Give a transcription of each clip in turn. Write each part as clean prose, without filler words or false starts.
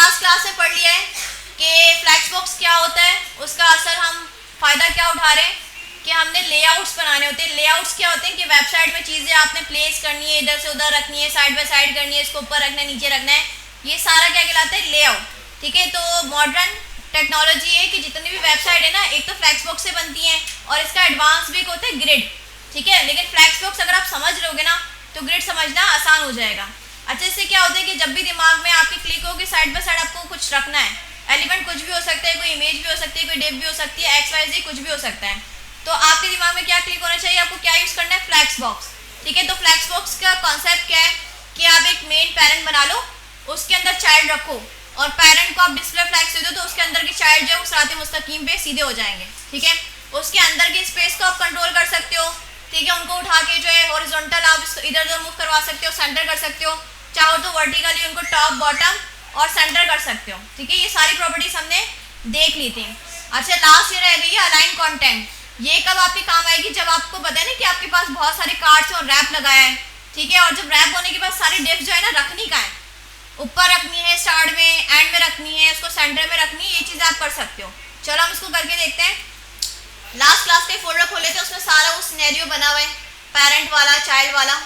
Last class में पढ़ लिया है कि फ्लैक्सबॉक्स क्या होता है, उसका असर हम फ़ायदा क्या उठा रहे हैं कि हमने लेआउट्स बनाने होते हैं। लेआउट्स क्या होते हैं कि वेबसाइट में चीज़ें आपने प्लेस करनी है, इधर से उधर रखनी है, साइड बाय साइड करनी है, इसको ऊपर रखना है, नीचे रखना है, ये सारा क्या कहलाता है, लेआउट। ठीक है, तो मॉडर्न टेक्नोलॉजी है कि जितनी भी वेबसाइट है ना, एक तो फ्लैक्सबॉक्स से बनती हैं और इसका एडवांस भी एक होता है ग्रिड। ठीक है, लेकिन फ्लैक्सबॉक्स अगर आप समझ लोगे ना तो ग्रिड समझना आसान हो जाएगा। अच्छा, इससे क्या होता है कि जब भी दिमाग में आपके क्लिक हो कि साइड बाय साइड आपको कुछ रखना है, एलिमेंट कुछ भी हो सकता है, कोई इमेज भी हो सकती है, कोई डिव भी हो सकती है, XYZ कुछ भी हो सकता है, तो आपके दिमाग में क्या क्लिक होना चाहिए, आपको क्या यूज़ करना है, फ्लैक्सबॉक्स। ठीक है, तो फ्लैक्सबॉक्स का कॉन्सेप्ट क्या है कि आप एक मेन पेरेंट बना लो, उसके अंदर चाइल्ड रखो और पेरेंट को आप डिस्प्ले फ्लैग्स दे दो तो उसके अंदर के चाइल्ड जो है सिरात मुस्तकीम पे सीधे हो जाएंगे। ठीक है, उसके अंदर की स्पेस को आप कंट्रोल कर सकते हो। ठीक है, उनको उठा के जो है हॉरिजॉन्टल आप इधर उधर मूव करवा सकते हो, सेंटर कर सकते हो, चाहो तो वर्टिकली उनको टॉप बॉटम और सेंटर कर सकते हो। ठीक है, ये सारी प्रॉपर्टीज हमने देख ली थी। अच्छा, लास्ट ये रह गई है अलाइन कंटेंट। ये कब आपके काम आएगी, जब आपको पता है ना कि आपके पास बहुत सारे कार्ड्स और रैप लगाया है। ठीक है, और जब रैप होने के बाद सारी डिफ जो है ना रखनी का है, ऊपर रखनी है, स्टार्ट में, एंड में रखनी है, उसको सेंटर में रखनी है, ये चीज़ें आप कर सकते हो। चलो हम इसको करके देखते हैं। लास्ट क्लास के फोल्डर खोले थे, उसमें सारा वो सिनेरियो बना हुआ है, पेरेंट वाला, चाइल्ड वाला।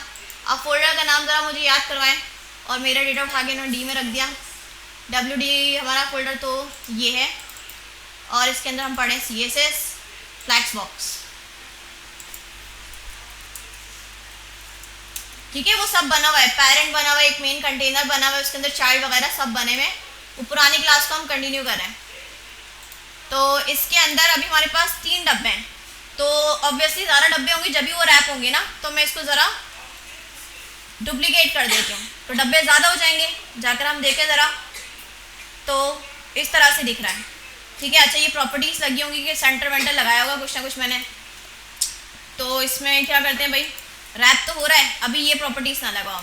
अब फोल्डर का नाम ज़रा मुझे याद करवाएं, और मेरा डेटा उठा के इन्होंने डी में रख दिया। WD हमारा फोल्डर तो ये है, और इसके अंदर हम पढ़ें CSS फ्लैक्सबॉक्स। ठीक है, वो सब बना हुआ है, पेरेंट बना हुआ है, एक मेन कंटेनर बना हुआ है, उसके अंदर चाइल्ड वगैरह सब बने हुए हैं। वो पुरानी क्लास को हम कंटिन्यू कर रहे हैं। तो इसके अंदर अभी हमारे पास 3 डब्बे हैं, तो ऑब्वियसली ज़्यादा डब्बे होंगे जब भी वो रैप होंगे ना, तो मैं इसको ज़रा डुप्लीकेट कर देती हूँ तो डब्बे ज़्यादा हो जाएंगे। जाकर हम देखें ज़रा, तो इस तरह से दिख रहा है। ठीक है, अच्छा, ये प्रॉपर्टीज़ लगी होंगी कि सेंटर वेंटर लगाया होगा कुछ ना कुछ मैंने। तो इसमें क्या करते हैं भाई, रैप तो हो रहा है, अभी ये प्रॉपर्टीज ना लगाओ।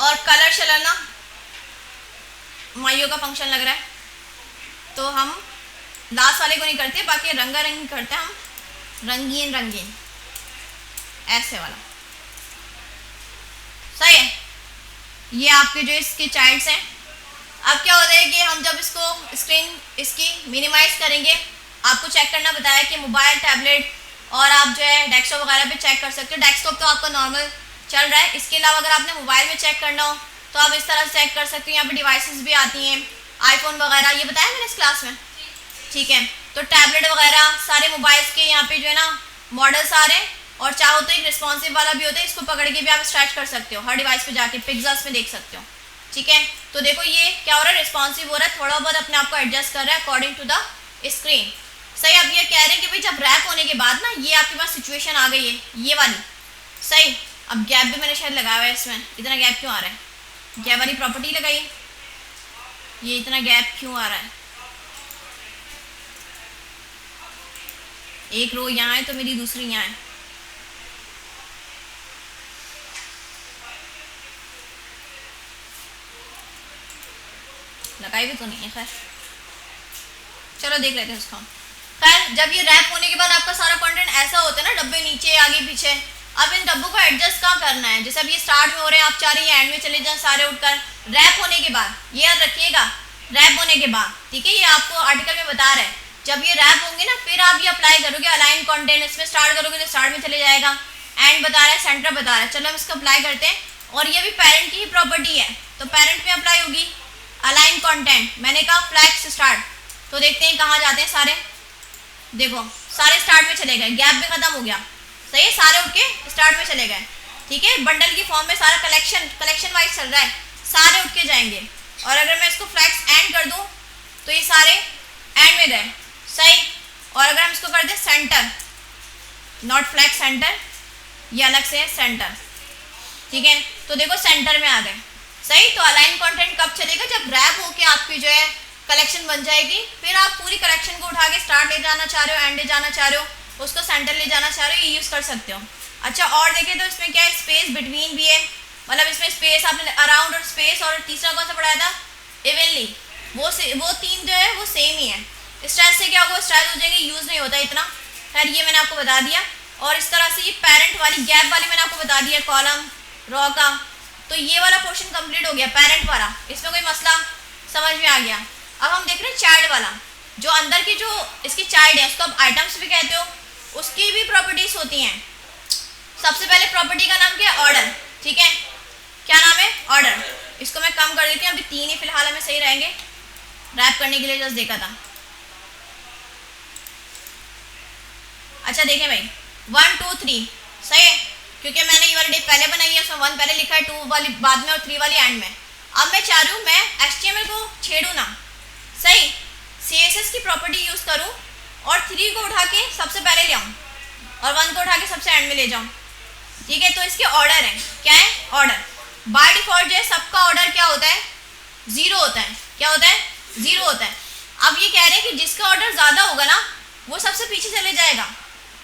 और कलर शलर ना माइयो का फंक्शन लग रहा है, तो हम लास्ट वाले को नहीं करते, बाकी रंगा रंगी करते हैं हम, रंगीन रंगीन ऐसे वाला। सही है, ये आपके जो इसके चाइल्ड्स हैं। अब क्या होता है कि हम जब इसको स्क्रीन इसकी मिनिमाइज करेंगे, आपको चेक करना बताया कि मोबाइल, टैबलेट और आप जो है डेस्कटॉप वगैरह पे चेक कर सकते हो। डेस्कटॉप तो आपका नॉर्मल चल रहा है, इसके अलावा अगर आपने मोबाइल में चेक करना हो तो आप इस तरह से चेक कर सकते हो। यहाँ पे डिवाइसेस भी आती हैं, आईफोन वगैरह, ये बताया मैंने इस क्लास में। ठीक है, तो टैबलेट वगैरह सारे मोबाइल्स के यहाँ पे जो है ना मॉडल्स आ रहे हैं, और चाहो तो एक रिस्पॉन्सिव वाला भी होता है, इसको पकड़ के भी आप स्ट्रेच कर सकते हो, हर डिवाइस पे जाके पिक्सेल्स में देख सकते हो। ठीक है, तो देखो ये क्या हो रहा है, रिस्पॉन्सिव हो रहा है, थोड़ा बहुत अपने आप को एडजस्ट कर रहा है अकॉर्डिंग टू द स्क्रीन। सही, अब ये कह रहे हैं कि भाई जब रैप होने के बाद ना ये आपके पास सिचुएशन आ गई है, ये वाली। सही, अब गैप भी मैंने शायद लगाया हुआ है, इसमें इतना गैप क्यों आ रहा है, गैप वाली प्रॉपर्टी लगाई है, ये इतना गैप क्यों आ रहा है। एक रो यहाँ है तो मेरी दूसरी यहाँ है। लगाई भी तो नहीं है, खैर चलो देख लेते हैं उसका। खैर, जब ये रैप होने के बाद आपका सारा कंटेंट ऐसा होता है ना, डब्बे नीचे आगे पीछे, अब इन डब्बों को एडजस्ट कहाँ करना है। जैसे अब ये स्टार्ट में हो रहे हैं, आप चाह रही हैं एंड में चले जाएं सारे उठकर। रैप होने के बाद, ये याद रखिएगा, रैप होने के बाद, ठीक है, ये आपको आर्टिकल में बता रहा है, जब ये रैप होंगे ना फिर आप ये अप्लाई करोगे अलाइन कंटेंट, इसमें स्टार्ट करोगे तो स्टार्ट में चले जाएगा, एंड बता रहा है, सेंटर बता रहा है। चलो हम इसको अप्लाई करते हैं, और ये भी पेरेंट की ही प्रॉपर्टी है, तो पेरेंट में अप्लाई होगी अलाइन कंटेंट। मैंने कहा फ्लैक्स स्टार्ट, तो देखते हैं कहाँ जाते हैं सारे। देखो सारे स्टार्ट में चले गए, गैप भी खत्म हो गया। सही है, सारे उठ के स्टार्ट में चले गए। ठीक है, बंडल की फॉर्म में सारा कलेक्शन वाइज चल रहा है, सारे उठ के जाएंगे। और अगर मैं इसको फ्लैक्स एंड कर दूं तो ये सारे एंड में गए। सही, और अगर हम इसको कर दें सेंटर, नॉट फ्लैक्स सेंटर, ये अलग से है सेंटर। ठीक है, तो देखो सेंटर में आ गए। सही, तो अलाइन कंटेंट कब चलेगा, जब रैप होके आपकी जो है कलेक्शन बन जाएगी, फिर आप पूरी कलेक्शन को उठा के स्टार्ट ले जाना चाह रहे हो, एंड ले जाना चाह रहे हो, उसको सेंटर ले जाना चाह रहे हो, ये यूज़ कर सकते हो। अच्छा, और देखें तो इसमें क्या है, स्पेस बिटवीन भी है, मतलब इसमें स्पेस आपने अराउंड और स्पेस, और तीसरा कौन सा पढ़ाया था, इवनली, वो तीन जो है वो सेम ही है। स्ट्रेच से क्या होगा, स्ट्रेच हो जाएंगे, यूज़ नहीं होता इतना। खैर, ये मैंने आपको बता दिया। और इस तरह से ये पेरेंट वाली गैप वाली मैंने आपको बता दिया, कॉलम रो का। तो ये वाला पोर्शन कंप्लीट हो गया, पेरेंट वाला, इसमें कोई मसला समझ में आ गया। अब हम देख रहे हैं चाइल्ड वाला, जो अंदर की जो इसकी चाइल्ड है उसको आप आइटम्स भी कहते हो, उसकी भी प्रॉपर्टीज होती हैं। सबसे पहले प्रॉपर्टी का नाम क्या है? ऑर्डर। ठीक है, क्या नाम है? ऑर्डर। इसको मैं कम कर देती हूँ, अभी 3 ही फिलहाल हमें सही रहेंगे, रैप करने के लिए जस्ट देखा था। अच्छा देखें भाई, 1 2 3 सही है, क्योंकि मैंने ये वाली डिप पहले बनाई है, उसमें 1 पहले लिखा है, 2 वाली बाद में और 3 वाली एंड में। अब मैं चाह रही हूँ मैं HTML को छेड़ू ना, सही, CSS की प्रॉपर्टी यूज़ करूँ और 3 को उठा के सबसे पहले ले आऊँ और 1 को उठा के सबसे एंड में ले जाऊँ। ठीक है, तो इसके ऑर्डर है, क्या है? ऑर्डर। बाय डिफॉल्ट जो है सबका ऑर्डर क्या होता है? 0 होता है। क्या होता है? 0 होता है। अब ये कह रहे हैं कि जिसका ऑर्डर ज़्यादा होगा ना वो सबसे पीछे चले जाएगा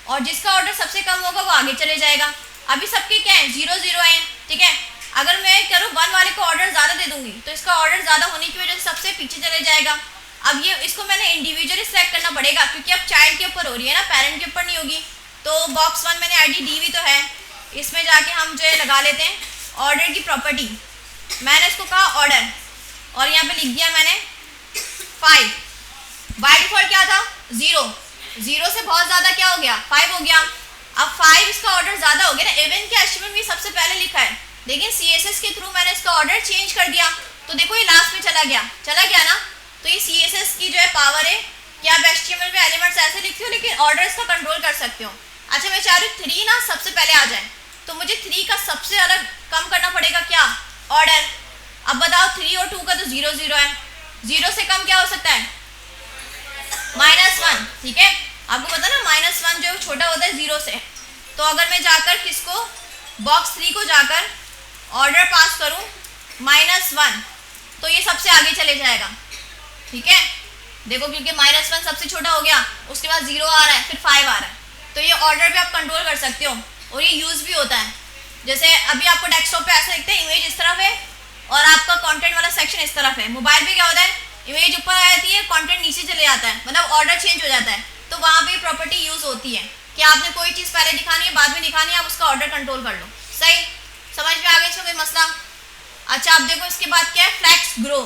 और जिसका ऑर्डर सबसे कम होगा वो आगे चले जाएगा। अभी सबके क्या है? 0 0 है। ठीक है, अगर मैं करूँ 1 वाले को ऑर्डर ज़्यादा दे दूंगी तो इसका ऑर्डर ज़्यादा होने की वजह से सबसे पीछे चले जाएगा। अब ये इसको मैंने इंडिविजुअली सेलेक्ट करना पड़ेगा क्योंकि अब चाइल्ड के ऊपर हो रही है ना, पेरेंट के ऊपर नहीं होगी। तो बॉक्स 1 मैंने ID दी हुई तो है, इसमें जाके हम जो है लगा लेते हैं ऑर्डर की प्रॉपर्टी। मैंने इसको कहा ऑर्डर और यहाँ पे लिख दिया मैंने 5। बाय डिफॉल्ट क्या था? 0। 0 से बहुत ज़्यादा क्या हो गया? 5 हो गया। अब 5 इसका ऑर्डर ज़्यादा हो गया ना, इवन के HTML में सबसे पहले लिखा है, लेकिन CSS के थ्रू मैंने इसका ऑर्डर चेंज कर दिया तो देखो ये लास्ट में चला गया ना। तो ये CSS की जो है पावर है कि आप HTML में एलिमेंट्स ऐसे लिखते हो लेकिन ऑर्डर इसका कंट्रोल कर सकते हो। अच्छा मैं चाह रही हूँ 3 ना सबसे पहले आ जाए, तो मुझे 3 का सबसे ज़्यादा कम करना पड़ेगा, क्या? ऑर्डर। अब बताओ 3 और 2 का तो 0 0 है, 0 से कम क्या हो सकता है? -1। ठीक है, आपको पता ना -1 जो छोटा होता है 0 से। तो अगर मैं जाकर किसको बॉक्स 3 को जाकर ऑर्डर पास करूं -1 तो ये सबसे आगे चले जाएगा। ठीक है, देखो क्योंकि -1 सबसे छोटा हो गया, उसके बाद 0 आ रहा है, फिर 5 आ रहा है, तो ये ऑर्डर भी आप कंट्रोल कर सकते हो और ये यूज़ भी होता है। जैसे अभी आपको डेस्कटॉप पे ऐसा दिखता है, इमेज इस तरफ है और आपका कंटेंट वाला सेक्शन इस तरफ है। मोबाइल पे क्या होता है? इमेज ऊपर आ जाती है, कंटेंट नीचे चले जाता है, मतलब ऑर्डर चेंज हो जाता है। तो वहाँ पे प्रॉपर्टी यूज़ होती है कि आपने कोई चीज़ पहले दिखानी है बाद में दिखानी है, आप उसका ऑर्डर कंट्रोल कर लो। सही, समझ में आ गया इसमें कोई मसला? अच्छा आप देखो इसके बाद क्या है? Flex grow.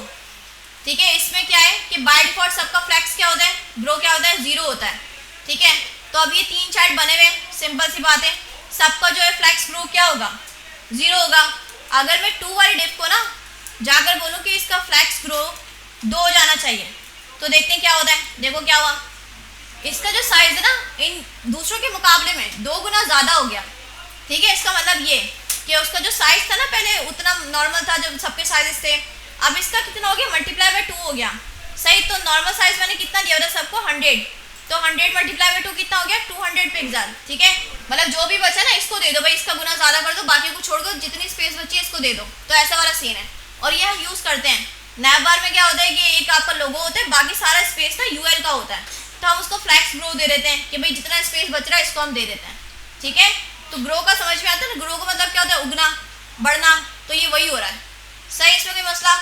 ठीक है, इसमें क्या है कि बाय डिफॉल्ट सबका फ्लैक्स क्या होता है? ग्रो क्या होता है? 0 होता है। ठीक है, तो अब ये 3 चार्ट बने हुए, सिंपल सी बात है, सबका जो है फ्लैक्स ग्रो क्या होगा? 0 होगा। अगर मैं 2 वाली डिप को ना जाकर बोलूँ कि इसका फ्लैक्स ग्रो 2 हो जाना चाहिए, तो देखते हैं क्या होता है। देखो क्या हुआ, इसका जो साइज है ना इन दूसरों के मुकाबले में 2 गुना ज़्यादा हो गया। ठीक है, इसका मतलब ये कि उसका जो साइज था ना पहले उतना नॉर्मल था जो सबके साइजेस थे, अब इसका कितना हो गया? मल्टीप्लाई बाय 2 हो गया। सही, तो नॉर्मल साइज मैंने कितना दिया था सबको? 100, तो 100 मल्टीप्लाई बाय 2 कितना हो गया? 200 पिक्सल। ठीक है, मतलब जो भी बचा ना इसको दे दो भाई, इसका गुना ज़्यादा कर दो, बाकी को छोड़ दो, जितनी स्पेस बची है इसको दे दो। तो ऐसा वाला सीन है और ये हम यूज़ करते हैं। नैप बार में क्या होता है कि एक आपका लोगो होता है, बाकी सारा स्पेस ना UL का होता है, तो हम उसको फ्लैक्स ग्रो दे देते हैं कि भाई जितना स्पेस बच रहा है इसको हम दे देते हैं। ठीक है, तो ग्रो का समझ में आता है ना, ग्रो का मतलब क्या होता है? उगना, बढ़ना, तो ये वही हो रहा है। सही, इसमें कोई मसला?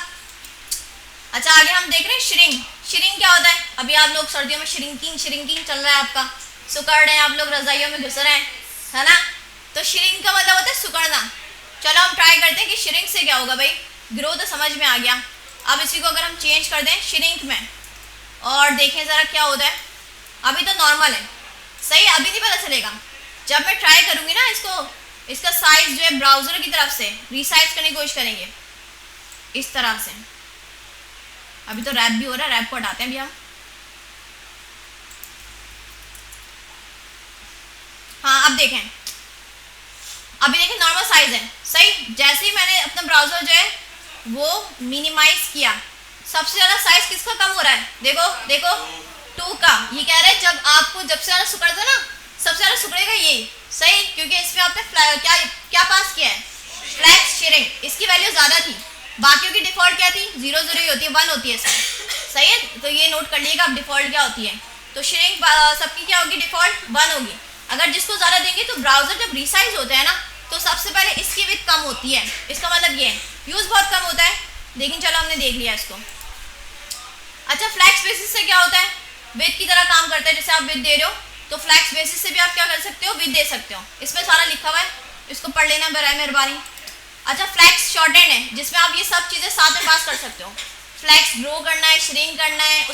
अच्छा आगे हम देख रहे हैं श्रिंक। श्रिंक क्या होता है? अभी आप लोग सर्दियों में श्रिंकिंग चल रहा है, आपका सुकड़ रहे हैं आप लोग, रजाइयों में घुस रहे हैं, है ना? तो श्रिंक का मतलब होता है सुकड़ना। चलो हम ट्राई करते हैं कि श्रिंक से क्या होगा। भाई ग्रो तो समझ में आ गया, अब इसी को अगर हम चेंज कर दें श्रिंक में और देखें ज़रा क्या होता है। अभी तो नॉर्मल है, सही, अभी नहीं पता चलेगा। जब मैं ट्राई करूँगी ना इसको, इसका साइज़ जो है ब्राउज़र की तरफ से रीसाइज करने की कोशिश करेंगे इस तरह से। अभी तो रैप भी हो रहा है, रैप को हटाते हैं अभी हम। हाँ अब देखें, अभी देखें नॉर्मल साइज है। सही, जैसे ही मैंने अपना ब्राउजर जो है वो मिनिमाइज किया, सबसे ज़्यादा साइज किसका कम हो रहा है? देखो देखो 2 का। ये कह रहा है जब आपको जब से ज़्यादा सुकड़ दो ना, सबसे ज़्यादा सुकड़ेगा ये। सही, क्योंकि इसमें आपने क्या पास किया है? Flex shrink. इसकी वैल्यू ज़्यादा थी, बाकियों की डिफ़ॉल्ट क्या थी? 0 0 ही होती है, 1 होती है इसमें। सही है, तो ये नोट कर लीजिएगा अब डिफ़ॉल्ट क्या होती है। तो श्रिंक सबकी क्या होगी? डिफ़ॉल्ट 1 होगी। अगर जिसको ज़्यादा देंगे तो ब्राउज़र जब रिसाइज होता है ना तो सबसे पहले इसकी विड्थ कम होती है। इसका मतलब ये है यूज़ बहुत कम होता है, लेकिन चलो हमने देख लिया इसको। अच्छा फ्लैक्स बेसिस से क्या होता है? विड्थ की तरह काम करता है। जैसे आप विड्थ दे रहे हो तो फ्लैक्स बेसिस से भी आप क्या कर सकते हो? विड्थ दे सकते हो। इसमें सारा लिखा हुआ है, इसको पढ़ लेना बराए मेहरबानी। अच्छा फ्लैक्स शॉर्ट एंड है जिसमें आप ये सब चीज़ें साथ में पास कर सकते हो। फ्लैक्स ग्रो करना है, श्रिंक करना है,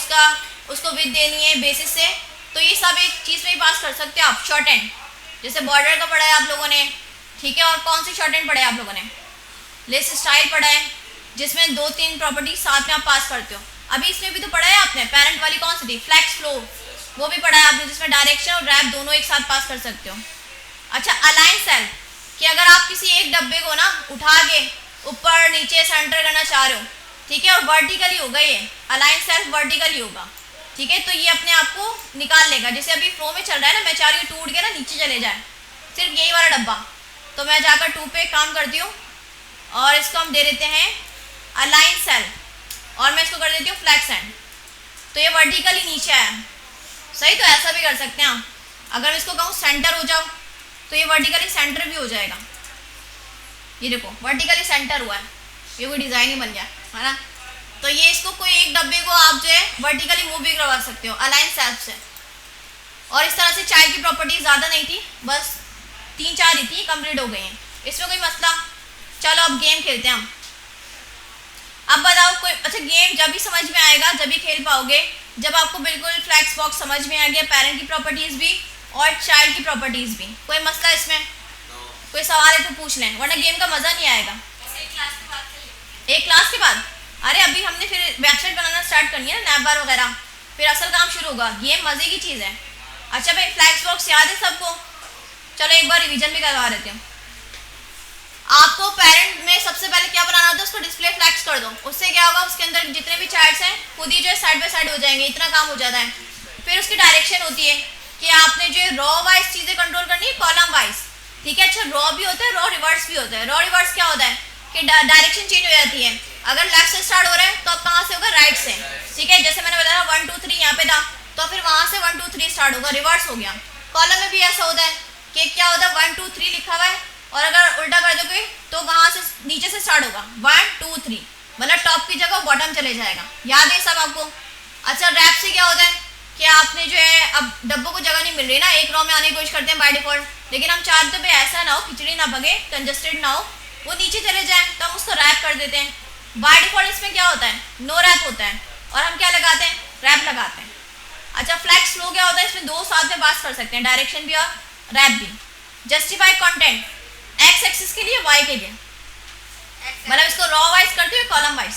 उसको विथ देनी है बेसिस से, तो ये सब एक चीज़ में ही पास कर सकते हो आप। शॉर्ट एंड जैसे बॉर्डर का पढ़ा है आप लोगों ने, ठीक है, और कौन सी शॉर्ट एंड पढ़ा है आप लोगों ने? लिस्ट स्टाइल पढ़ा है जिसमें 2-3 प्रॉपर्टी साथ में आप पास करते हो। अभी इसमें भी तो पढ़ा है आपने, पेरेंट वाली कौन सी थी? फ्लैक्स फ्लो, वो भी पढ़ा है आपने, जिसमें डायरेक्शन और रैप दोनों एक साथ पास कर सकते हो। अच्छा अलाइन सेल, कि अगर आप किसी एक डब्बे को ना उठा के ऊपर नीचे सेंटर करना चाह रहे हो, ठीक है, और वर्टिकली होगा, ये अलाइन सेल वर्टिकली होगा, ठीक है, तो ये अपने आप को निकाल लेगा। जैसे अभी फ्लो में चल रहा है ना, मैं चाह रही हूँ टूट के ना नीचे चले जाए, सिर्फ यही वाला डब्बा, तो मैं जाकर 2 पे काम करती हूँ और इसको हम दे देते हैं अलाइन सेल, और मैं इसको कर देती हूँ फ्लैक्स एंड, तो ये वर्टिकली नीचे आया। सही, तो ऐसा भी कर सकते हैं आप। अगर मैं इसको कहूँ सेंटर हो जाओ, तो ये वर्टिकली सेंटर भी हो जाएगा। ये देखो वर्टिकली सेंटर हुआ है, ये कोई डिज़ाइन ही बन गया है ना। तो ये इसको कोई एक डब्बे को आप जो है वर्टिकली मूव भी करवा सकते हो अलाइन सेल से। और इस तरह से चाइल्ड की प्रॉपर्टी ज़्यादा नहीं थी, बस 3-4 ही थी, कंप्लीट हो गई हैं, इसमें कोई मसला। चलो अब गेम खेलते हैं हम। अब बताओ कोई, अच्छा गेम जब भी समझ में आएगा, जब भी खेल पाओगे, जब आपको बिल्कुल फ्लैक्स बॉक्स समझ में आ गया, पेरेंट की प्रॉपर्टीज़ भी और चाइल्ड की प्रॉपर्टीज़ भी। कोई मसला इसमें? कोई सवाल है तो पूछ लें, वरना गेम का मज़ा नहीं आएगा। एक क्लास के बाद? अरे अभी हमने फिर वेबसाइट बनाना स्टार्ट करनी है ना, नैप बार वगैरह, फिर असल काम शुरू होगा। गेम मज़े की चीज़ है। अच्छा भाई फ्लैक्स बॉक्स याद है सबको? चलो एक बार रिवीजन भी करवा देते हैं। आपको पेरेंट में सबसे पहले क्या बनाना होता है, उसको डिस्प्ले फ्लैक्स कर दो, उससे क्या होगा, उसके अंदर जितने भी चार्ट्स हैं खुद ही जो है साइड बाय साइड हो जाएंगे, इतना काम हो जाता है। फिर उसकी डायरेक्शन होती है कि आपने जो रॉ वाइज चीज़ें कंट्रोल करनी है, कॉलम वाइज, ठीक है। अच्छा रॉ भी होता है, रॉ रिवर्स भी होता है। रॉ रिवर्स क्या होता है कि डायरेक्शन चेंज हो जाती है। अगर लेफ्ट से स्टार्ट हो रहा है तो अब कहाँ से होगा, राइट से, ठीक है। जैसे मैंने बताया 1 2 3 यहाँ पे था, तो फिर वहाँ से 1 2 3 स्टार्ट होगा, रिवर्स हो गया। कॉलम में भी ऐसा होता है कि क्या होता है 1 2 3 लिखा हुआ है, और अगर उल्टा कर दोगे तो वहाँ से नीचे से स्टार्ट होगा 1 2 3, मतलब टॉप की जगह बॉटम चले जाएगा। याद है सब आपको? अच्छा रैप से क्या होता है कि आपने जो है अब डब्बों को जगह नहीं मिल रही ना, एक रो में आने की कोशिश करते हैं बाय डिफॉल्ट, लेकिन हम चाहते हैं भाई ऐसा ना हो, खिचड़ी ना भगे, कंजस्टेड ना हो, वो नीचे चले जाए, तो हम उसको रैप कर देते हैं। बाय डिफॉल्ट इसमें क्या होता है, नो रैप होता है, और हम क्या लगाते हैं, रैप लगाते हैं। अच्छा फ्लैक्स फ्लो क्या होता है, इसमें 2 साथ में पास कर सकते हैं, डायरेक्शन भी और रैप भी। जस्टिफाई कंटेंट, एक्स एक्सिस के लिए, वाई के लिए, मतलब इसको रॉ वाइज करते हुए कॉलम वाइज।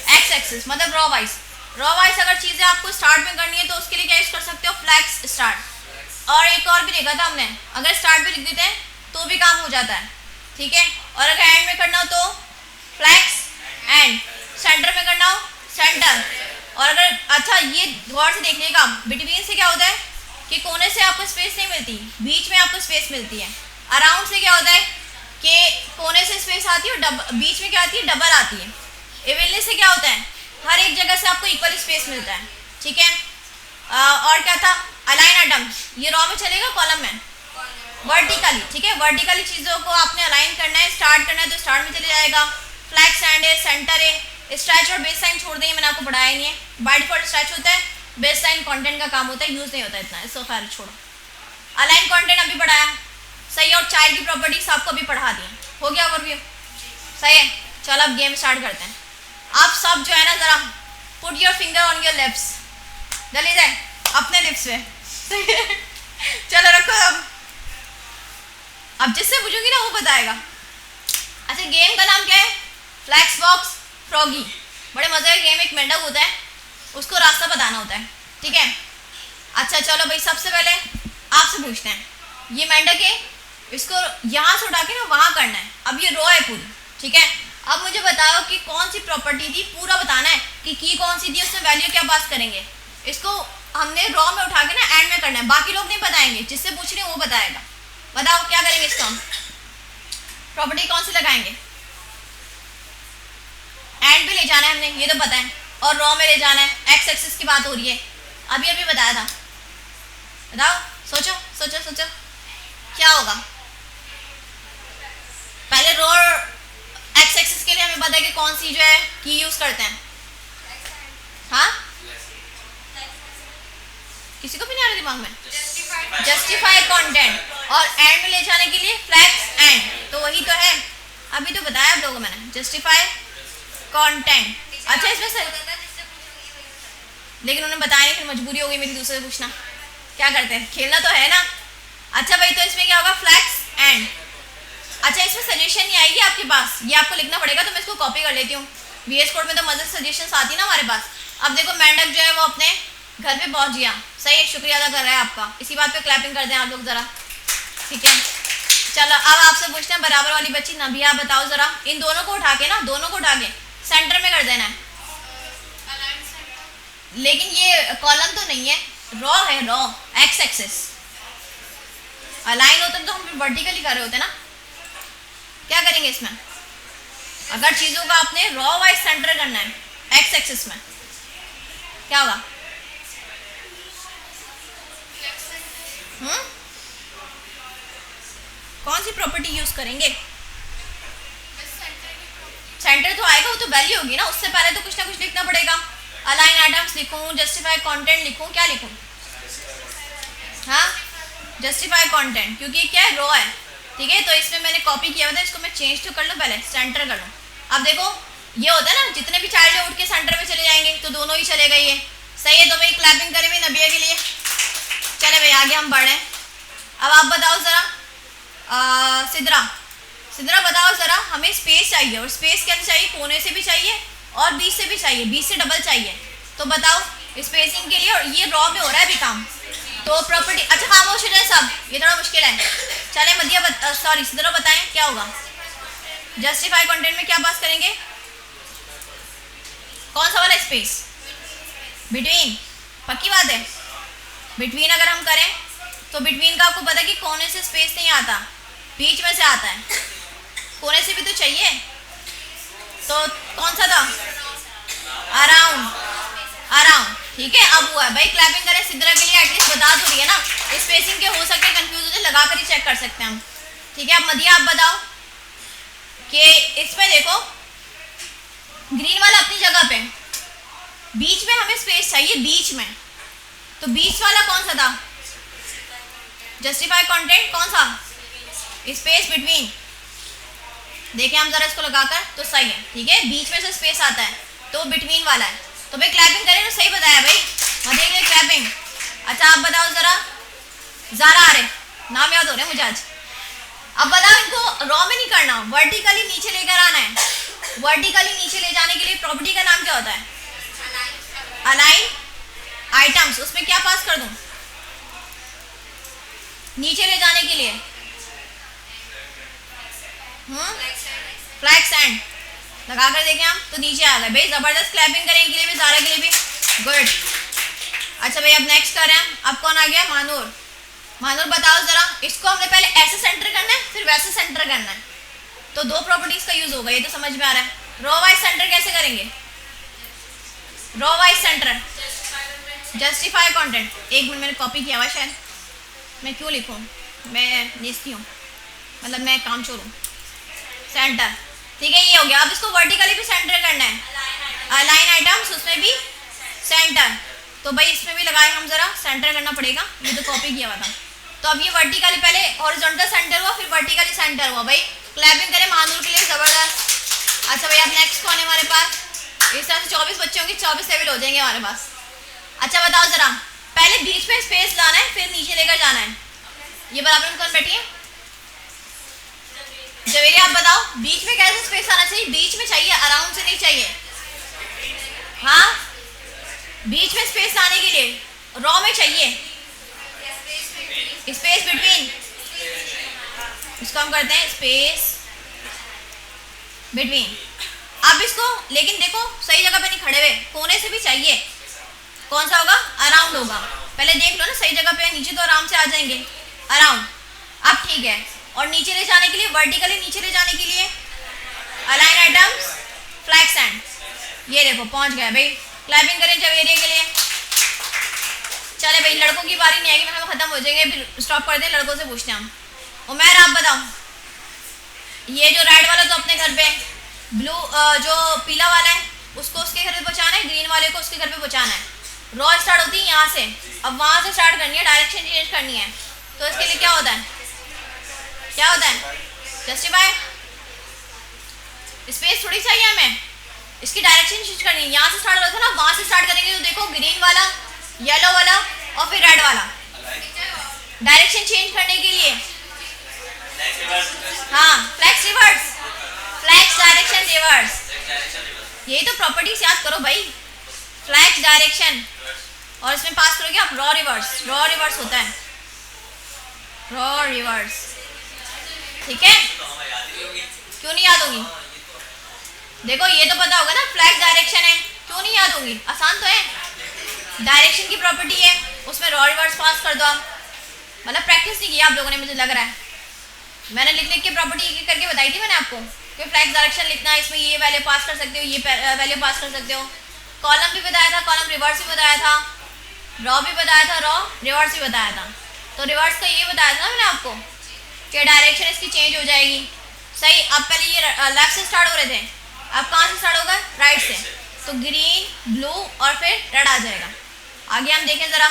एक्स एक्सिस मतलब रॉ वाइज। रॉ वाइज अगर चीज़ें आपको स्टार्ट में करनी है तो उसके लिए क्या यूज कर सकते हो, फ्लैक्स स्टार्ट। और एक और भी देखा था हमने, अगर स्टार्ट पे लिख देते हैं तो भी काम हो जाता है, ठीक है। और अगर एंड में करना हो तो फ्लैक्स एंड, सेंटर में करना हो सेंटर। और अगर अच्छा ये गौर से देखने का, बिटवीन से क्या होता है कि कोने से आपको स्पेस नहीं मिलती, बीच में आपको स्पेस मिलती है। अराउंड से क्या होता है कि कोने से स्पेस आती है और बीच में क्या आती है, डबल आती है। इवनली से क्या होता है, हर एक जगह से आपको इक्वल स्पेस मिलता है, ठीक है। और क्या था, अलाइन एटम, ये रॉ में चलेगा कॉलम में, वर्टिकली, ठीक है। वर्टिकली चीज़ों को आपने अलाइन करना है, स्टार्ट करना है तो स्टार्ट में चले जाएगा। फ्लैक्स एंड है, सेंटर है, स्ट्रेच और बेस लाइन छोड़ देंगे, मैंने आपको पढ़ाया नहीं है। बाय डिफॉल्ट स्ट्रेच होता है, बेस लाइन कॉन्टेंट का काम होता है, यूज़ नहीं होता इतना, इसको खैर छोड़ो। अलाइन कॉन्टेंट अभी पढ़ाया, सही। और चाइल्ड की प्रॉपर्टीज आपको अभी पढ़ा दी, हो गया ओवरव्यू, सही है। चलो अब गेम स्टार्ट करते हैं। आप सब जो है ना ज़रा put your finger on your lips, जल्दी जाए अपने लिप्स पे, सही है। चलो रखो अब जिससे पूछूंगी ना वो बताएगा। अच्छा गेम का नाम क्या है, फ्लैक्स बॉक्स फ्रॉगी। बड़े मजे का गेम, एक मेंढक होता है, उसको रास्ता बताना होता है, ठीक है। अच्छा चलो भाई सबसे पहले आपसे पूछते हैं, ये मेंढक है, इसको यहाँ से उठा के ना वहाँ करना है। अब ये रो है पूरी, ठीक है। अब मुझे बताओ कि कौन सी प्रॉपर्टी थी, पूरा बताना है कि की कौन सी थी, उसमें वैल्यू क्या पास करेंगे। इसको हमने रॉ में उठा के ना एंड में करना है, बाकी लोग नहीं बताएंगे, जिससे पूछ रही हूँ वो बताएगा। बताओ क्या करेंगे इसका, प्रॉपर्टी कौन सी लगाएंगे। एंड पे ले जाना है हमने, ये तो पता है, और रॉ में ले जाना है, एक्स एक्सिस की बात हो रही है, अभी अभी बताया था। बताओ, सोचो सोचो सोचो क्या होगा। पहले रो एक्स एक्सिस के लिए हमें पता है कि कौन सी जो है की यूज करते हैं। हाँ किसी को भी नहीं आ रहा दिमाग में, जस्टिफाई कंटेंट, और एंड में ले जाने के लिए फ्लैक्स एंड, तो वही तो है। अभी तो बताया आप लोगों को मैंने, जस्टिफाई कंटेंट। अच्छा इसमें सर लेकिन उन्होंने बताया नहीं, फिर मजबूरी हो गई मेरी दूसरे से पूछना, क्या करते हैं, खेलना तो है ना। अच्छा भाई तो इसमें क्या होगा, फ्लैक्स एंड। अच्छा इसमें सजेशन नहीं आएगी आपके पास, ये आपको लिखना पड़ेगा, तो मैं इसको कॉपी कर लेती हूँ। VS कोड में तो मजे सजेशन आती ना हमारे पास। अब देखो मेंढक जो है वो अपने घर पे पहुंच गया, सही है, शुक्रिया अदा कर रहा है आपका। इसी बात पे क्लैपिंग कर दें आप लोग जरा, ठीक है। चलो अब आपसे पूछते हैं बराबर वाली बच्ची नबिया, बताओ जरा, इन दोनों को उठा के ना, दोनों को उठा के सेंटर में कर देना है। लेकिन ये कॉलम तो नहीं है, रॉ है, रॉ एक्स एक्सिस। अलाइन होता तो हम वर्टिकली कर रहे होते ना। क्या करेंगे इसमें, अगर चीजों का आपने रॉ वाइज सेंटर करना है एक्स एक्सिस में, क्या होगा? कौन सी प्रॉपर्टी यूज करेंगे? सेंटर तो आएगा, वो तो वैल्यू होगी ना, उससे पहले तो कुछ ना कुछ लिखना पड़ेगा। अलाइन आइटम्स लिखूं, जस्टिफाई कंटेंट लिखूं, क्या लिखूं? हाँ जस्टिफाई कंटेंट, क्योंकि क्या है, रॉ है, ठीक है। तो इसमें मैंने कॉपी किया हुआ था, इसको मैं चेंज तो कर लूँ, पहले सेंटर कर लूँ। अब देखो ये होता है ना, जितने भी चाइल्ड उठ के सेंटर में चले जाएंगे तो दोनों ही चले गए, ये सही है। तो भाई क्लैपिंग करें भाई नबिया के लिए। चले भाई आगे हम बढ़े। अब आप बताओ जरा, सिद्रा सिद्रा बताओ जरा, हमें स्पेस चाहिए, और स्पेस कैसे चाहिए, कोने से भी चाहिए और बीच से भी चाहिए, बीच से डबल चाहिए। तो बताओ स्पेसिंग के लिए, और ये रॉ में हो रहा है अभी काम, तो प्रॉपर्टी। अच्छा खामोश हो जाए सब, ये थोड़ा मुश्किल है। चले मदिया सॉरी सिद्रा बताएं क्या होगा, जस्टिफाई कंटेंट में क्या पास करेंगे, कौन सा वाला स्पेस? बिटवीन, पक्की बात है। बिटवीन अगर हम करें तो बिटवीन का आपको पता है कि कोने से स्पेस नहीं आता, बीच में से आता है, कोने से भी तो चाहिए। तो कौन सा था, अराउंड, अराउंड, ठीक है। अब हुआ है भाई, क्लैपिंग करें सिद्रा के लिए, एटलीस्ट बता तो रही है ना। स्पेसिंग के हो सकते हैं कंफ्यूज होते, लगा कर ही चेक कर सकते हैं हम, ठीक है। अब मदिया आप बताओ कि इसमें देखो ग्रीन वाला अपनी जगह पे, बीच में हमें स्पेस चाहिए, बीच में, तो बीच वाला कौन सा था, जस्टिफाई कंटेंट, कौन सा, स्पेस बिटवीन। देखें हम जरा इसको लगाकर, तो सही है, ठीक है, बीच में से स्पेस आता है तो बिटवीन वाला है। तो भाई क्लैपिंग करें तो सही बताया भाई, मजे के लिए क्लैपिंग। अच्छा आप बताओ जरा, ज़ारा आ रहे, नाम याद हो रहे हैं मुझे आज। अब बताओ इनको रॉ में नहीं करना, वर्टिकली नीचे लेकर आना है। वर्टिकली नीचे ले जाने के लिए प्रॉपर्टी का नाम क्या होता है, अलाइन आइटम्स। उसमें क्या पास कर दूं नीचे ले जाने के लिए, फ्लैक्स एंड लगा कर देखें हम, तो नीचे आ गए भाई। जबरदस्त क्लैपिंग करें के लिए भी, ज़ारा के लिए भी, गुड। अच्छा भाई अब नेक्स्ट कर रहे हैं, अब कौन आ गया, मानूर। मानूर बताओ जरा, इसको हमने पहले ऐसे सेंटर करना है, फिर वैसे सेंटर करना है, तो दो प्रॉपर्टीज का यूज होगा, ये तो समझ में आ रहा है। रो वाइज सेंटर कैसे करेंगे, row wise centre, justify content. एक मिनट मैंने कॉपी किया हुआ शायद, मैं क्यों लिखूं, मैं नेस्ती हूँ, मतलब मैं काम चोर हूँ। सेंटर, ठीक है, ये हो गया। अब इसको वर्टिकली भी सेंटर करना है, अलाइन आइटम्स, उसमें भी सेंटर। तो भाई इसमें भी लगाए हम जरा, सेंटर करना पड़ेगा, ये तो कॉपी किया हुआ था। तो अब ये वर्टिकली पहले हॉरिजॉन्टल सेंटर हुआ, फिर वर्टिकली सेंटर हुआ। भाई क्लैपिंग करें मानूर के लिए, जबरदस्त। अच्छा भाई अब नेक्स्ट कौन है हमारे पास, इस तरह से 24 बच्चे होंगे, 24 लेवल हो जाएंगे हमारे पास। अच्छा बताओ जरा, पहले बीच में स्पेस लाना है, फिर नीचे लेकर जाना है। ये बराबर में कौन बैठी है, जवेरी आप बताओ, बीच में कैसे स्पेस आना चाहिए, बीच में चाहिए, अराउंड से नहीं चाहिए। हाँ बीच में स्पेस आने के लिए रॉ में चाहिए स्पेस बिटवीन, इसको हम करते हैं स्पेस बिटवीन। अब इसको लेकिन देखो सही जगह पे नहीं खड़े हुए, कोने से भी चाहिए, कौन सा होगा, अराउंड होगा। पहले देख लो ना सही जगह पे, नीचे तो आराम से आ जाएंगे, अराउंड। अब ठीक है, और नीचे ले जाने के लिए, वर्टिकली नीचे ले जाने के लिए अलाइन आइटम्स, फ्लैक्स एंड, ये देखो पहुंच गया भाई। क्लैपिंग करें जवेरिया के लिए। चले भाई लड़कों की बारी नहीं आएगी, हम खत्म हो जाएंगे, फिर स्टॉप कर दें, लड़कों से पूछते हैं हम। उमैर आप बताओ, ये जो रेड वाला तो अपने घर पे, ब्लू जो पीला वाला है उसको उसके घर पे पहुंचाना है, ग्रीन वाले को उसके घर पे पहुंचाना है। रॉ स्टार्ट होती है यहाँ से, अब वहाँ से स्टार्ट करनी है, डायरेक्शन चेंज करनी है। तो इसके लिए क्या होता है, क्या होता है, जस्टिफाई स्पेस थोड़ी चाहिए हमें, इसकी डायरेक्शन चेंज करनी है। यहाँ से स्टार्ट हो रहा था ना, वहां से स्टार्ट करेंगे तो देखो ग्रीन वाला, येलो वाला और फिर रेड वाला। डायरेक्शन चेंज करने के लिए हाँ flex reverse, flex direction reverse, यही तो प्रॉपर्टीज याद करो भाई। फ्लैक्स डायरेक्शन और इसमें पास करोगे आप रॉ रिवर्स, रॉ रिवर्स होता है रॉ रिवर्स, ठीक है। क्यों नहीं याद होगी? देखो ये तो पता होगा ना, फ्लैक्स डायरेक्शन है, क्यों नहीं याद होगी? आसान तो है, डायरेक्शन की प्रॉपर्टी है, उसमें रॉ रिवर्स पास कर दो आप। मतलब प्रैक्टिस नहीं किया आप लोगों ने, मुझे लग रहा है। मैंने लिख लिख के प्रॉपर्टी एक एक करके बताई थी मैंने आपको कि फ्लैक्स डायरेक्शन लिखना है, इसमें ये वैल्यू पास कर सकते हो, ये वैल्यू पास कर सकते हो। कॉलम भी बताया था, कॉलम रिवर्स भी बताया था, रॉ भी बताया था, रॉ रिवर्स भी बताया था। तो रिवर्स का ये बताया था ना मैंने आपको कि डायरेक्शन इसकी चेंज हो जाएगी। सही, अब पहले ये लेफ्ट से स्टार्ट हो रहे थे, अब कहाँ से स्टार्ट होगा? राइट से। तो ग्रीन, ब्लू और फिर रेड आ जाएगा। आगे हम देखें जरा।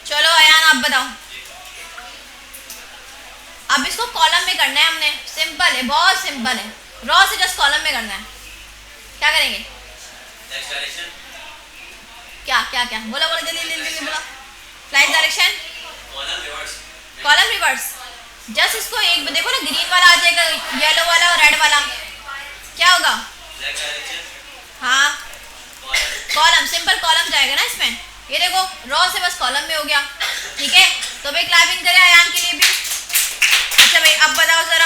चलो अयान आप बताओ। अब इसको कॉलम में करना है हमने, सिंपल है, बहुत सिंपल है। रॉ से जस्ट कॉलम में करना है। क्या करेंगे? क्या क्या क्या बोला बोला जल्दी जल्दी बोला। Flex direction, column reverse. Just इसको एक देखो ना, ग्रीन वाला आ जाएगा, येलो वाला और रेड वाला, क्या होगा? हाँ कॉलम, सिंपल कॉलम जाएगा ना इसमें। ये देखो रॉ से बस कॉलम में हो गया, ठीक है। तो भाई क्लैपिंग करें अयान के लिए भी। अच्छा भाई अब बताओ जरा,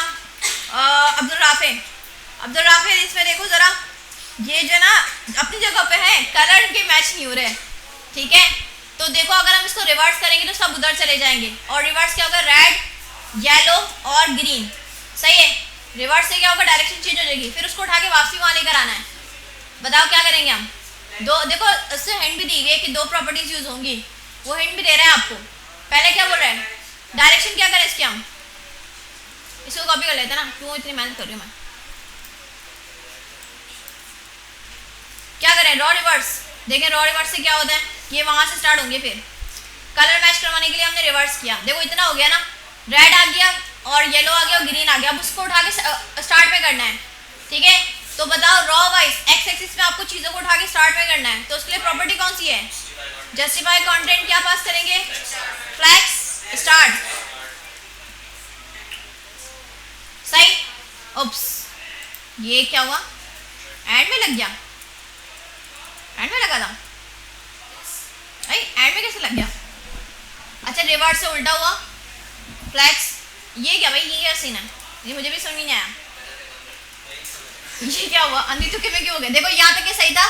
अब्दुल राफे इसमें देखो जरा, ये जो ना अपनी जगह पे है, कलर के मैच नहीं हो रहे, ठीक है। तो देखो अगर हम इसको रिवर्स करेंगे तो सब उधर चले जाएंगे, और रिवर्स क्या होगा? रेड, येलो और ग्रीन। सही है, रिवर्स से क्या होगा? डायरेक्शन चेंज हो जाएगी, फिर उसको उठा के वापसी वहाँ लेकर आना है। बताओ क्या करेंगे हम? दो देखो, इससे हिंट भी दी गई है कि दो प्रॉपर्टीज यूज होंगी, वो हिंट भी दे रहा है आपको। पहले क्या बोल रहे हैं? डायरेक्शन क्या करें इसके हम? इसको कॉपी कर लेते हैं ना, क्यों इतनी मेहनत कर रही हूँ मैं। क्या करें? Raw reverse. देखें रॉ रिवर्स से क्या होता है, ये वहां से स्टार्ट होंगे, फिर कलर मैच करवाने के लिए हमने रिवर्स किया। देखो इतना हो गया ना, रेड आ गया और येलो आ गया और ग्रीन आ गया। अब उसको उठा के स्टार्ट में करना है, ठीक है। तो बताओ रॉ वाइज एक्स एक्सिस में आपको चीज़ों को उठा के स्टार्ट में करना है, तो उसके लिए प्रॉपर्टी कौन सी है? जस्टिफाई कंटेंट क्या पास करेंगे? Flex start. सही। उप्स, ये क्या हुआ? एंड में लग गया, एंड में लगा था, एंड में कैसे लग गया? अच्छा रिवर्स से उल्टा हुआ, फ्लैक्स। ये क्या भाई, ये क्या सीन है? ये मुझे भी समझ नहीं आया, ये क्या हुआ? अंधी तुक्के में क्यों हो गया? देखो यहाँ तक ये सही था,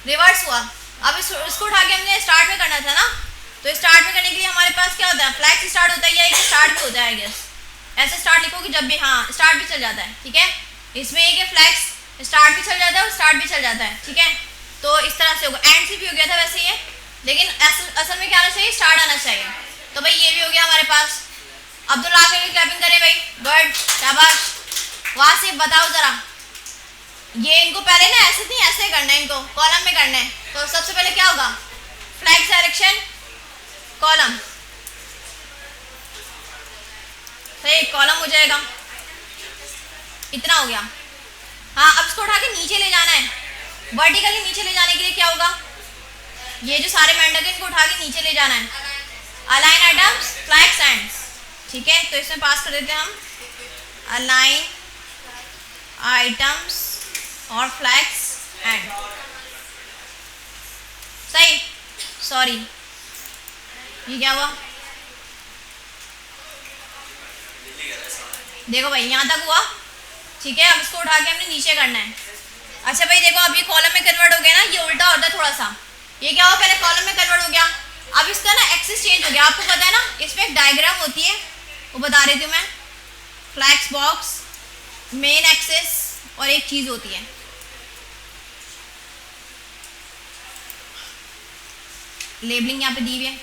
रिवर्स हुआ। अब इसको उठा के हमने स्टार्ट में करना था ना, तो स्टार्ट में करने के लिए हमारे पास क्या होता है? फ्लैक्स स्टार्ट होता है, या एक स्टार्ट भी होता है, गेस ऐसे स्टार्ट लिखोगे जब भी, हाँ स्टार्ट भी चल जाता है, ठीक है। इसमें एक फ्लैक्स स्टार्ट भी चल जाता है और स्टार्ट भी चल जाता है, ठीक है। तो इस तरह से होगा। एंड से भी हो गया था वैसे ये, लेकिन असल में क्या आना चाहिए? स्टार्ट आना चाहिए। तो भाई ये भी हो गया हमारे पास। अब्दुल राफे की क्लैपिंग करें भाई, गुड, शाबाश। वहां से बताओ जरा, ये इनको पहले ना ऐसे नहीं, ऐसे करना है, इनको कॉलम में करना है। तो सबसे पहले क्या होगा? Flex direction, column. सही, कॉलम हो जाएगा, इतना हो गया। हाँ अब इसको उठा के नीचे ले जाना है, वर्टिकली नीचे ले जाने के लिए क्या होगा? ये जो सारे मेंढक हैं इनको उठा के नीचे ले जाना है। अलाइन आइटम्स, फ्लैक्स एंड्स, ठीक है। तो इसमें पास कर देते हैं हम अलाइन आइटम्स और फ्लैक्स एंड। सही, सॉरी ये क्या हुआ? देखो भाई यहाँ तक हुआ, ठीक है। अब इसको उठा के हमने नीचे करना है। अच्छा भाई देखो, अब ये कॉलम में कन्वर्ट हो गया ना, ये उल्टा होता है थोड़ा सा। ये क्या हुआ? पहले कॉलम में कन्वर्ट हो गया, अब इसका ना एक्सिस चेंज हो गया। आपको पता है ना, इसमें एक डायग्राम होती है, वो बता रही थी मैं। फ्लैक्स बॉक्स, मेन एक्सिस और एक चीज होती है, लेबलिंग यहाँ पे दी हुई है।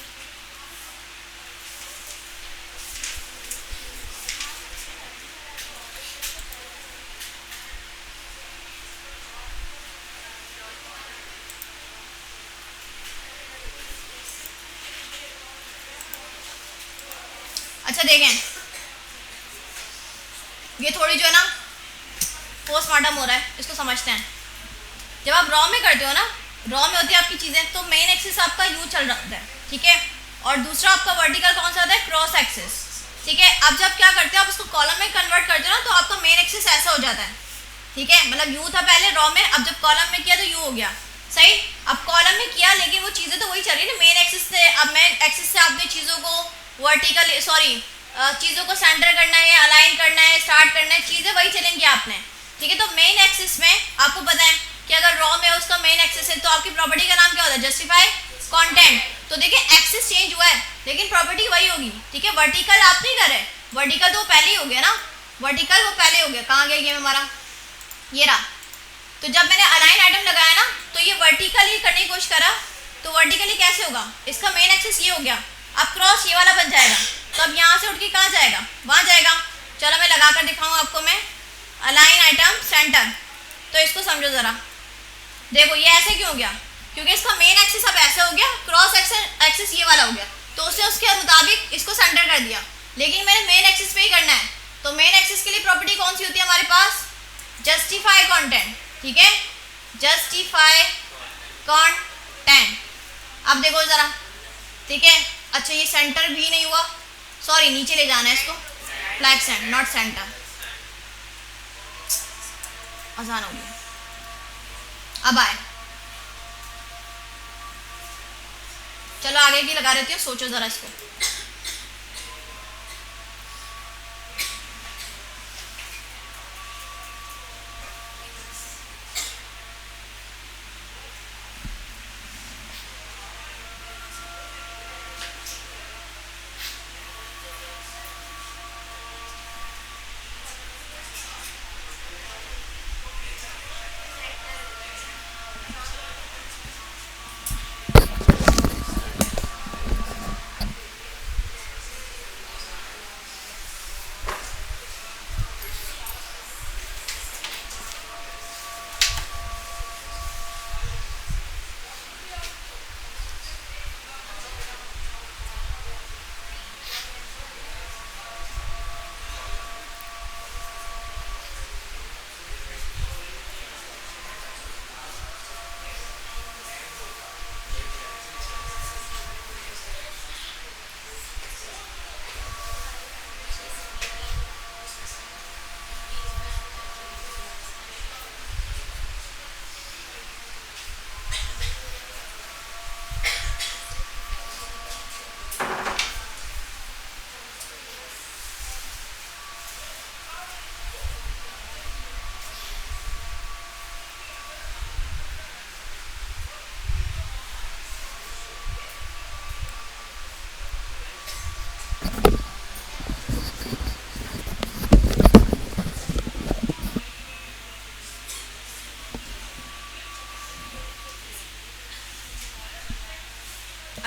अच्छा देखें, ये थोड़ी जो है ना पोस्टमार्टम हो रहा है, इसको समझते हैं। जब आप रॉ में करते हो ना, रॉ में होती है आपकी चीज़ें, तो मेन एक्सिस आपका यू चल रहा है, ठीक है, और दूसरा आपका वर्टिकल कौन सा होता है, क्रॉस एक्सिस, ठीक है। अब जब क्या करते हो आप उसको कॉलम में कन्वर्ट करते हो ना, तो आपका मेन एक्सिस ऐसा हो जाता है, ठीक है, मतलब यू था पहले रॉ में, अब जब कॉलम में किया तो यू हो गया, सही। अब कॉलम में किया लेकिन वो चीज़ें तो वही चल रही है ना मेन एक्सिस से। अब मेन एक्सिस से आपने चीज़ों को वर्टिकल चीज़ों को सेंटर करना है, अलाइन करना है, स्टार्ट करना है, चीज़ें वही चलेंगी आपने, ठीक है। तो मेन एक्सिस में आपको पता है कि अगर रॉ में उसका मेन एक्सिस है तो आपकी प्रॉपर्टी का नाम क्या होता है, जस्टिफाई कंटेंट। तो देखिए एक्सिस चेंज हुआ है लेकिन प्रॉपर्टी वही होगी, ठीक है। वर्टिकल आप नहीं कर रहे, वर्टिकल तो पहले ही हो गया ना, वर्टिकल वो पहले हो गया। कहाँ गया ये हमारा, ये रहा। तो जब मैंने अलाइन आइटम लगाया ना तो ये वर्टिकली करने की कोशिश करा, तो वर्टिकली कैसे होगा, इसका मेन एक्सिस ये हो गया, अब क्रॉस ये वाला बन जाएगा, तो अब यहाँ से उठ के कहाँ जाएगा, वहाँ जाएगा। चलो मैं लगा कर दिखाऊँ आपको, मैं अलाइन आइटम सेंटर, तो इसको समझो ज़रा। देखो ये ऐसे क्यों हो गया, क्योंकि इसका मेन एक्सिस अब ऐसे हो गया, क्रॉस एक्सिस ये वाला हो गया, तो उसने उसके मुताबिक इसको सेंटर कर दिया, लेकिन मैंने मेन एक्सिस पे ही करना है। तो मेन एक्सिस के लिए प्रॉपर्टी कौन सी होती है हमारे पास, जस्टिफाई कंटेंट, ठीक है, जस्टिफाई कंटेंट। अब देखो ज़रा, ठीक है। अच्छा ये सेंटर भी नहीं हुआ, सॉरी नीचे ले जाना है इसको, फ्लैग सेंटर नॉट सेंटर, आसान हो गया। अब आए, चलो आगे की लगा देती हूँ, सोचो ज़रा इसको।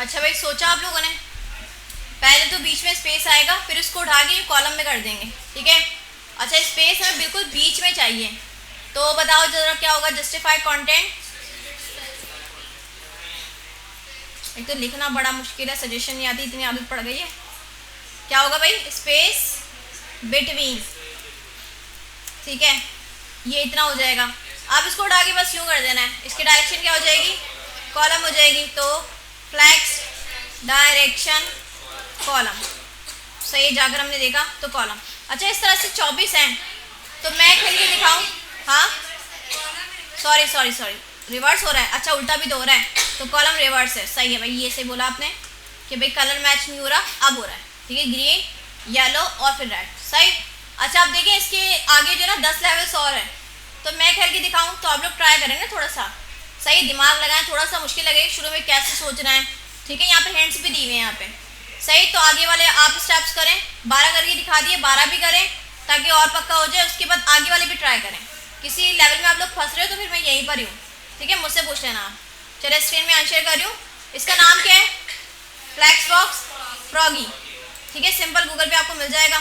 अच्छा भाई सोचा आप लोगों ने, पहले तो बीच में स्पेस आएगा, फिर उसको उठा के कॉलम में कर देंगे, ठीक है। अच्छा स्पेस हमें बिल्कुल बीच में चाहिए, तो बताओ जरा क्या होगा, जस्टिफाई कंटेंट। एक तो लिखना बड़ा मुश्किल है, सजेशन नहीं आती, इतनी आदत पड़ गई है। क्या होगा भाई, स्पेस बिटवीन, ठीक है, ये इतना हो जाएगा। अब इसको उठा के बस यूँ कर देना है, इसकी डायरेक्शन क्या हो जाएगी, कॉलम हो जाएगी, तो फ्लैक्स डायरेक्शन कॉलम, सही जाकर हमने देखा तो कॉलम। अच्छा इस तरह से 24 हैं, तो मैं खेल के दिखाऊँ, हाँ सॉरी रिवर्स हो रहा है, अच्छा उल्टा भी तो हो रहा है, तो कॉलम रिवर्स है, सही है भाई, ये सही बोला आपने कि भाई कलर मैच नहीं हो रहा, अब हो रहा है, ठीक है, ग्रीन येलो और फिर रेड, सही। अच्छा आप देखिए इसके आगे जो है ना 10 लेवल्स और है, तो मैं खेल के दिखाऊँ, तो आप लोग ट्राई करेंगे थोड़ा सा, सही दिमाग लगाएं, थोड़ा सा मुश्किल लगेगा शुरू में कैसे सोचना है, ठीक है। यहाँ पे हैंड्स भी दी हुए हैं यहाँ पे, सही। तो आगे वाले आप स्टेप्स करें, 12 करके दिखा दिए, 12 भी करें ताकि और पक्का हो जाए, उसके बाद आगे वाले भी ट्राई करें। किसी लेवल में आप लोग फंस रहे हो तो फिर मैं यहीं पर ही हूँ, ठीक है, मुझसे पूछ लेना आप। चलिए स्क्रीन में आंसर कर रही हूँ, इसका नाम क्या है, फ्लैक्स बॉक्स फ्रॉगी, ठीक है, सिंपल गूगल पे आपको मिल जाएगा।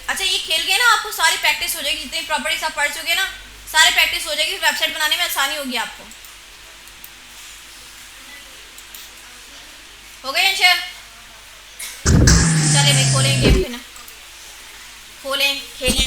अच्छा ये खेल के ना आपको सारी प्रैक्टिस हो जाएगी, जितनी प्रॉपर्टीज आप पढ़ चुके ना सारी प्रैक्टिस हो जाएगी, वेबसाइट बनाने में आसानी होगी आपको। हो गए आंसर, चले भाई खोलें गेम, फिर ना खोलें खेलें।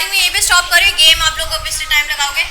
रिकॉर्डिंग में यहीं पे स्टॉप करें, गेम आप लोग अब इससे टाइम लगाओगे।